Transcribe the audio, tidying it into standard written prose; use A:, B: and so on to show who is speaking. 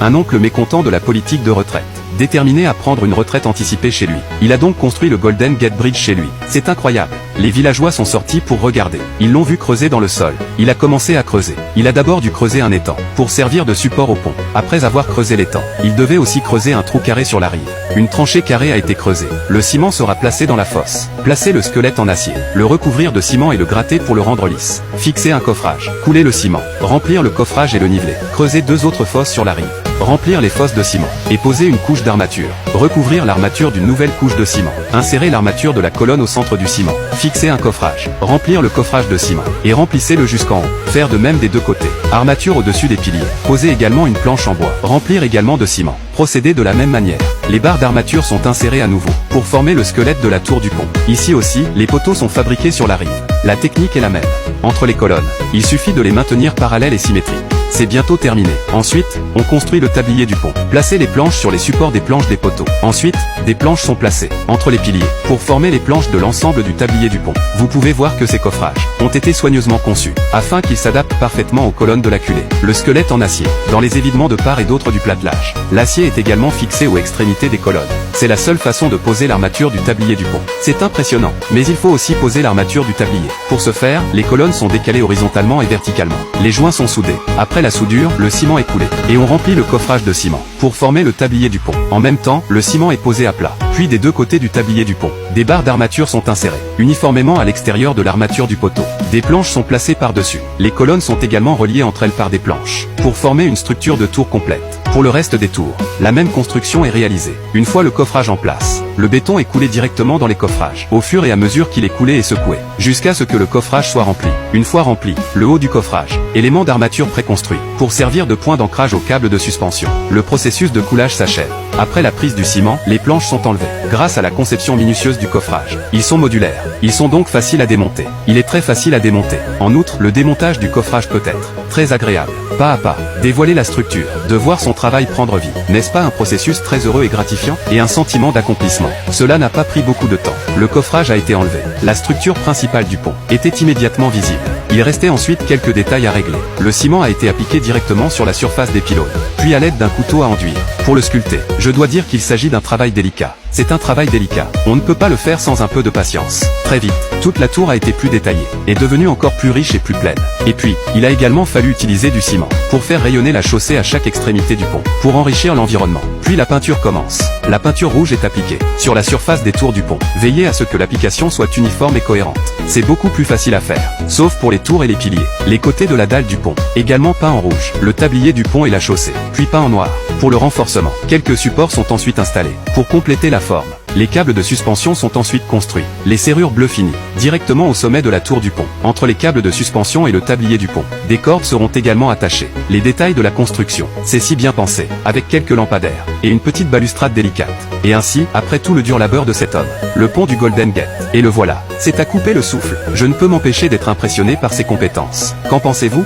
A: un oncle mécontent de la politique de retraite, déterminé à prendre une retraite anticipée chez lui. Il a donc construit le Golden Gate Bridge chez lui. C'est incroyable. Les villageois sont sortis pour regarder. Ils l'ont vu creuser dans le sol. Il a commencé à creuser. Il a d'abord dû creuser un étang, pour servir de support au pont. Après avoir creusé l'étang, il devait aussi creuser un trou carré sur la rive. Une tranchée carrée a été creusée. Le ciment sera placé dans la fosse. Placer le squelette en acier. Le recouvrir de ciment et le gratter pour le rendre lisse. Fixer un coffrage. Couler le ciment. Remplir le coffrage et le niveler. Creuser 2 autres fosses sur la rive. Remplir les fosses de ciment, et poser une couche d'armature. Recouvrir l'armature d'une nouvelle couche de ciment. Insérer l'armature de la colonne au centre du ciment. Fixer un coffrage. Remplir le coffrage de ciment, et remplissez-le jusqu'en haut. Faire de même des 2 côtés. Armature au-dessus des piliers. Poser également une planche en bois. Remplir également de ciment. Procéder de la même manière. Les barres d'armature sont insérées à nouveau, pour former le squelette de la tour du pont. Ici aussi, les poteaux sont fabriqués sur la rive. La technique est la même. Entre les colonnes, il suffit de les maintenir parallèles et symétriques. C'est bientôt terminé. Ensuite, on construit le tablier du pont. Placez les planches sur les supports des planches des poteaux. Ensuite, des planches sont placées entre les piliers pour former les planches de l'ensemble du tablier du pont. Vous pouvez voir que ces coffrages ont été soigneusement conçus afin qu'ils s'adaptent parfaitement aux colonnes de la culée. Le squelette en acier, dans les évidements de part et d'autre du platelage. L'acier est également fixé aux extrémités des colonnes. C'est la seule façon de poser l'armature du tablier du pont. C'est impressionnant, mais il faut aussi poser l'armature du tablier. Pour ce faire, les colonnes sont décalées horizontalement et verticalement. Les joints sont soudés. Après la soudure, le ciment est coulé, et on remplit le coffrage de ciment, pour former le tablier du pont. En même temps, le ciment est posé à plat. Puis des 2 côtés du tablier du pont, des barres d'armature sont insérées, uniformément à l'extérieur de l'armature du poteau. Des planches sont placées par-dessus. Les colonnes sont également reliées entre elles par des planches, pour former une structure de tour complète. Pour le reste des tours, la même construction est réalisée. Une fois le coffrage en place, le béton est coulé directement dans les coffrages, au fur et à mesure qu'il est coulé et secoué, jusqu'à ce que le coffrage soit rempli. Une fois rempli, le haut du coffrage, élément d'armature préconstruit, pour servir de point d'ancrage au câble de suspension. Le processus de coulage s'achève. Après la prise du ciment, les planches sont enlevées, grâce à la conception minutieuse du coffrage. Ils sont modulaires. Ils sont donc faciles à démonter. Il est très facile à démonter. En outre, le démontage du coffrage peut être très agréable. Pas à pas, dévoiler la structure, de voir son travail prendre vie. N'est-ce pas un processus très heureux et gratifiant, et un sentiment d'accomplissement? Cela n'a pas pris beaucoup de temps. Le coffrage a été enlevé. La structure principale du pont était immédiatement visible. Il restait ensuite quelques détails à régler. Le ciment a été appliqué directement sur la surface des pylônes, puis à l'aide d'un couteau à enduire. Pour le sculpter, je dois dire qu'il s'agit d'un travail délicat. C'est un travail délicat. On ne peut pas le faire sans un peu de patience. Très vite, toute la tour a été plus détaillée, et devenue encore plus riche et plus pleine. Et puis, il a également fallu utiliser du ciment, pour faire rayonner la chaussée à chaque extrémité du pont, pour enrichir l'environnement. Puis la peinture commence. La peinture rouge est appliquée, sur la surface des tours du pont. Veillez à ce que l'application soit uniforme et cohérente. C'est beaucoup plus facile à faire, sauf pour les tours et les piliers. Les côtés de la dalle du pont, également peints en rouge. Le tablier du pont et la chaussée, puis peints en noir. Pour le renforcement, quelques supports sont ensuite installés, pour compléter la forme. Les câbles de suspension sont ensuite construits. Les serrures bleues finies, directement au sommet de la tour du pont, entre les câbles de suspension et le tablier du pont. Des cordes seront également attachées. Les détails de la construction, c'est si bien pensé, avec quelques lampadaires, et une petite balustrade délicate. Et ainsi, après tout le dur labeur de cet homme, le pont du Golden Gate. Et le voilà. C'est à couper le souffle. Je ne peux m'empêcher d'être impressionné par ses compétences. Qu'en pensez-vous ?